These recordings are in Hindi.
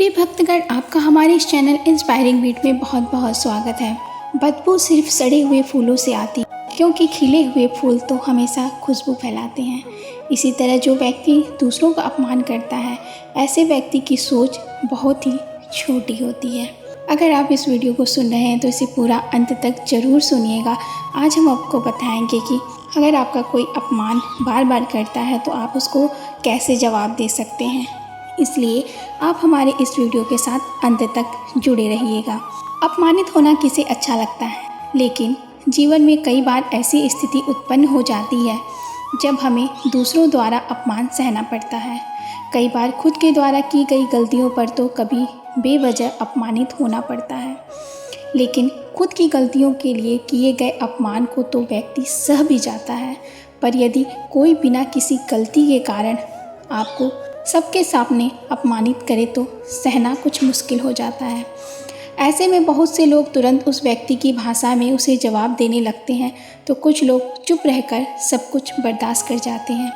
प्रिय भक्तगण, आपका हमारे इस चैनल इंस्पायरिंग बीट में बहुत बहुत स्वागत है। बदबू सिर्फ सड़े हुए फूलों से आती, क्योंकि खिले हुए फूल तो हमेशा खुशबू फैलाते हैं। इसी तरह जो व्यक्ति दूसरों का अपमान करता है, ऐसे व्यक्ति की सोच बहुत ही छोटी होती है। अगर आप इस वीडियो को सुन रहे हैं तो इसे पूरा अंत तक ज़रूर सुनिएगा। आज हम आपको बताएंगे कि अगर आपका कोई अपमान बार बार करता है तो आप उसको कैसे जवाब दे सकते हैं। इसलिए आप हमारे इस वीडियो के साथ अंत तक जुड़े रहिएगा। अपमानित होना किसे अच्छा लगता है, लेकिन जीवन में कई बार ऐसी स्थिति उत्पन्न हो जाती है जब हमें दूसरों द्वारा अपमान सहना पड़ता है। कई बार खुद के द्वारा की गई गलतियों पर तो कभी बेवजह अपमानित होना पड़ता है, लेकिन खुद की गलतियों के लिए किए गए अपमान को तो व्यक्ति सह भी जाता है। पर यदि कोई बिना किसी गलती के कारण आपको सबके सामने अपमानित करे तो सहना कुछ मुश्किल हो जाता है। ऐसे में बहुत से लोग तुरंत उस व्यक्ति की भाषा में उसे जवाब देने लगते हैं, तो कुछ लोग चुप रहकर सब कुछ बर्दाश्त कर जाते हैं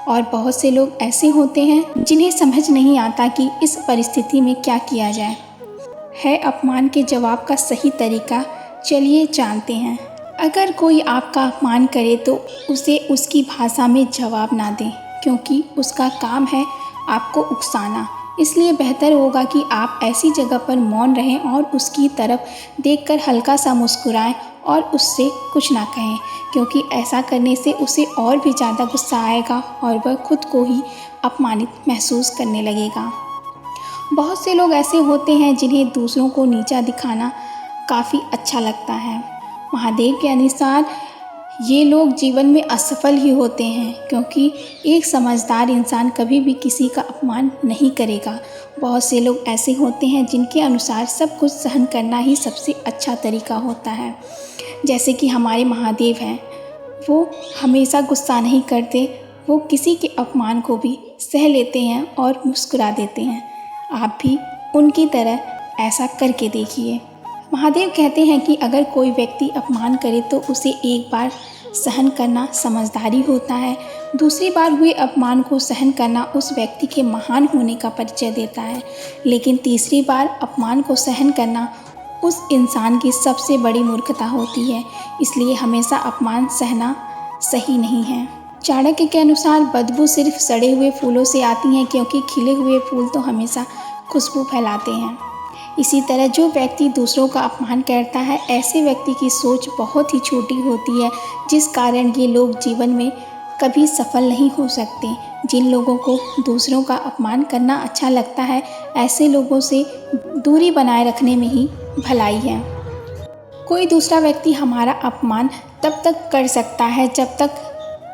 और बहुत से लोग ऐसे होते हैं जिन्हें समझ नहीं आता कि इस परिस्थिति में क्या किया जाए। है अपमान के जवाब का सही तरीका, चलिए जानते हैं। अगर कोई आपका अपमान करे तो उसे उसकी भाषा में जवाब ना दें, क्योंकि उसका काम है आपको उकसाना। इसलिए बेहतर होगा कि आप ऐसी जगह पर मौन रहें और उसकी तरफ देखकर हल्का सा मुस्कुराएं और उससे कुछ ना कहें, क्योंकि ऐसा करने से उसे और भी ज़्यादा गुस्सा आएगा और वह खुद को ही अपमानित महसूस करने लगेगा। बहुत से लोग ऐसे होते हैं जिन्हें दूसरों को नीचा दिखाना काफ़ी अच्छा लगता है। महादेव के अनुसार ये लोग जीवन में असफल ही होते हैं, क्योंकि एक समझदार इंसान कभी भी किसी का अपमान नहीं करेगा। बहुत से लोग ऐसे होते हैं जिनके अनुसार सब कुछ सहन करना ही सबसे अच्छा तरीका होता है। जैसे कि हमारे महादेव हैं, वो हमेशा गुस्सा नहीं करते, वो किसी के अपमान को भी सह लेते हैं और मुस्कुरा देते हैं। आप भी उनकी तरह ऐसा करके देखिए। महादेव कहते हैं कि अगर कोई व्यक्ति अपमान करे तो उसे एक बार सहन करना समझदारी होता है, दूसरी बार हुए अपमान को सहन करना उस व्यक्ति के महान होने का परिचय देता है, लेकिन तीसरी बार अपमान को सहन करना उस इंसान की सबसे बड़ी मूर्खता होती है। इसलिए हमेशा अपमान सहना सही नहीं है। चाणक्य के अनुसार बदबू सिर्फ सड़े हुए फूलों से आती हैं, क्योंकि खिले हुए फूल तो हमेशा खुशबू फैलाते हैं। इसी तरह जो व्यक्ति दूसरों का अपमान करता है, ऐसे व्यक्ति की सोच बहुत ही छोटी होती है, जिस कारण ये लोग जीवन में कभी सफल नहीं हो सकते। जिन लोगों को दूसरों का अपमान करना अच्छा लगता है, ऐसे लोगों से दूरी बनाए रखने में ही भलाई है। कोई दूसरा व्यक्ति हमारा अपमान तब तक कर सकता है जब तक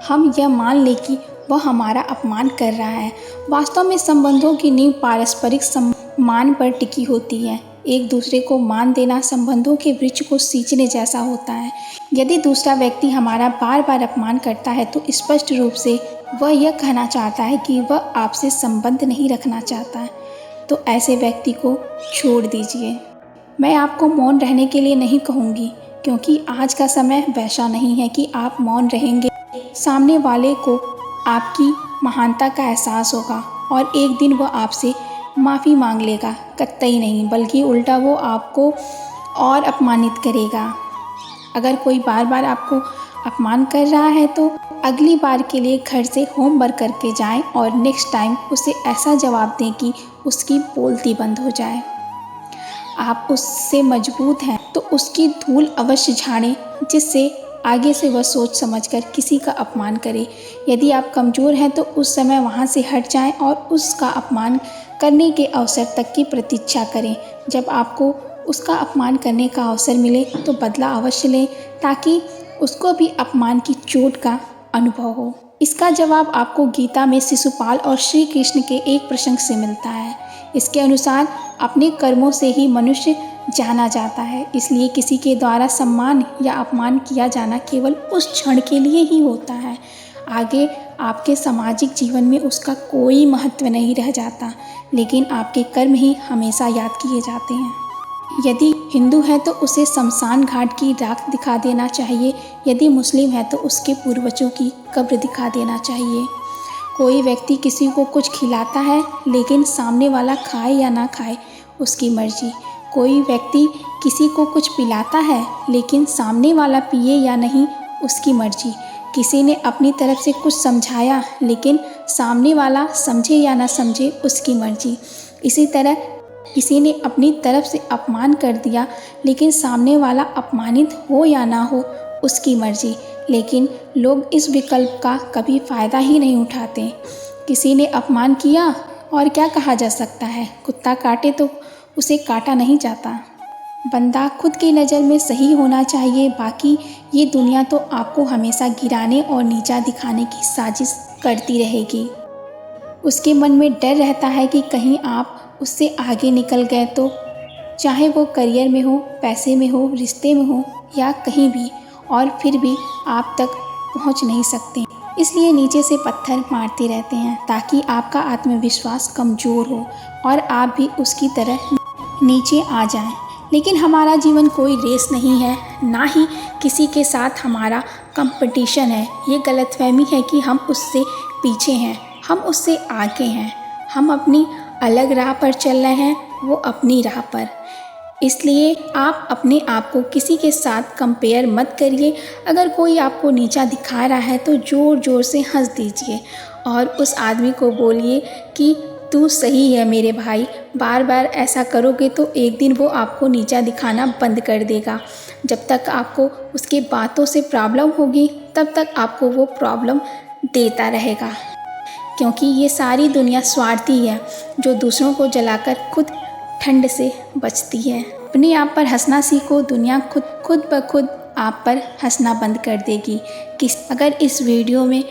हम यह मान लें कि वह हमारा अपमान कर रहा है। वास्तव में संबंधों की नींव पारस्परिक सम्मान पर टिकी होती है। एक दूसरे को मान देना संबंधों के वृक्ष को सींचने जैसा होता है। यदि दूसरा व्यक्ति हमारा बार बार अपमान करता है तो स्पष्ट रूप से वह यह कहना चाहता है कि वह आपसे संबंध नहीं रखना चाहता है, तो ऐसे व्यक्ति को छोड़ दीजिए। मैं आपको मौन रहने के लिए नहीं कहूँगी, क्योंकि आज का समय वैसा नहीं है कि आप मौन रहेंगे। सामने वाले को आपकी महानता का एहसास होगा और एक दिन वह आपसे माफ़ी मांग लेगा। कतई नहीं, बल्कि उल्टा वो आपको और अपमानित करेगा। अगर कोई बार बार आपको अपमान कर रहा है तो अगली बार के लिए घर से होमवर्क करके जाएं और नेक्स्ट टाइम उसे ऐसा जवाब दें कि उसकी बोलती बंद हो जाए। आप उससे मजबूत हैं तो उसकी धूल अवश्य झाड़ें, जिससे आगे से वह सोच समझकर किसी का अपमान करे। यदि आप कमज़ोर हैं तो उस समय वहाँ से हट जाएं और उसका अपमान करने के अवसर तक की प्रतीक्षा करें। जब आपको उसका अपमान करने का अवसर मिले तो बदला अवश्य लें, ताकि उसको भी अपमान की चोट का अनुभव हो। इसका जवाब आपको गीता में शिशुपाल और श्री कृष्ण के एक प्रसंग से मिलता है। इसके अनुसार अपने कर्मों से ही मनुष्य जाना जाता है, इसलिए किसी के द्वारा सम्मान या अपमान किया जाना केवल उस क्षण के लिए ही होता है। आगे आपके सामाजिक जीवन में उसका कोई महत्व नहीं रह जाता, लेकिन आपके कर्म ही हमेशा याद किए जाते हैं। यदि हिंदू है तो उसे शमशान घाट की राख दिखा देना चाहिए, यदि मुस्लिम है तो उसके पूर्वजों की कब्र दिखा देना चाहिए। कोई व्यक्ति किसी को कुछ खिलाता है लेकिन सामने वाला खाए या ना खाए उसकी मर्ज़ी। कोई व्यक्ति किसी को कुछ पिलाता है लेकिन सामने वाला पिए या नहीं उसकी मर्ज़ी। किसी ने अपनी तरफ से कुछ समझाया लेकिन सामने वाला समझे या ना समझे उसकी मर्ज़ी। इसी तरह किसी ने अपनी तरफ से अपमान कर दिया लेकिन सामने वाला अपमानित हो या ना हो उसकी मर्ज़ी। लेकिन लोग इस विकल्प का कभी फ़ायदा ही नहीं उठाते। किसी ने अपमान किया और क्या कहा जा सकता है, कुत्ता काटे तो उसे काटा नहीं जाता। बंदा खुद की नज़र में सही होना चाहिए, बाकी ये दुनिया तो आपको हमेशा गिराने और नीचा दिखाने की साजिश करती रहेगी। उसके मन में डर रहता है कि कहीं आप उससे आगे निकल गए तो, चाहे वो करियर में हो, पैसे में हो, रिश्ते में हो या कहीं भी, और फिर भी आप तक पहुंच नहीं सकते। इसलिए नीचे से पत्थर मारते रहते हैं ताकि आपका आत्मविश्वास कमज़ोर हो और आप भी उसकी तरह नीचे आ जाएं। लेकिन हमारा जीवन कोई रेस नहीं है, ना ही किसी के साथ हमारा कंपटीशन है। ये गलतफहमी है कि हम उससे पीछे हैं, हम उससे आगे हैं। हम अपनी अलग राह पर चल रहे हैं, वो अपनी राह पर। इसलिए आप अपने आप को किसी के साथ कंपेयर मत करिए। अगर कोई आपको नीचा दिखा रहा है तो ज़ोर ज़ोर से हंस दीजिए और उस आदमी को बोलिए कि तू सही है मेरे भाई। बार बार ऐसा करोगे तो एक दिन वो आपको नीचा दिखाना बंद कर देगा। जब तक आपको उसकी बातों से प्रॉब्लम होगी तब तक आपको वो प्रॉब्लम देता रहेगा, क्योंकि ये सारी दुनिया स्वार्थी है जो दूसरों को जलाकर खुद ठंड से बचती है। अपने आप पर हंसना सीखो, दुनिया खुद ब खुद आप पर हंसना बंद कर देगी। अगर इस वीडियो में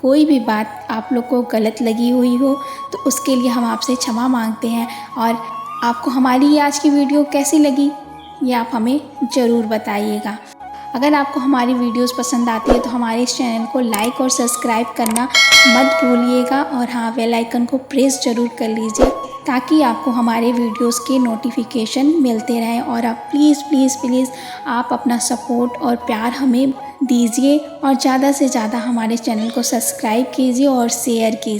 कोई भी बात आप लोग को गलत लगी हुई हो तो उसके लिए हम आपसे क्षमा मांगते हैं। और आपको हमारी ये आज की वीडियो कैसी लगी ये आप हमें ज़रूर बताइएगा। अगर आपको हमारी वीडियोस पसंद आती है तो हमारे इस चैनल को लाइक और सब्सक्राइब करना मत भूलिएगा और हाँ, बेल आइकन को प्रेस ज़रूर कर लीजिए ताकि आपको हमारे वीडियोस के नोटिफिकेशन मिलते रहें। और आप प्लीज़ आप अपना सपोर्ट और प्यार हमें दीजिए और ज़्यादा से ज़्यादा हमारे चैनल को सब्सक्राइब कीजिए और शेयर कीजिए।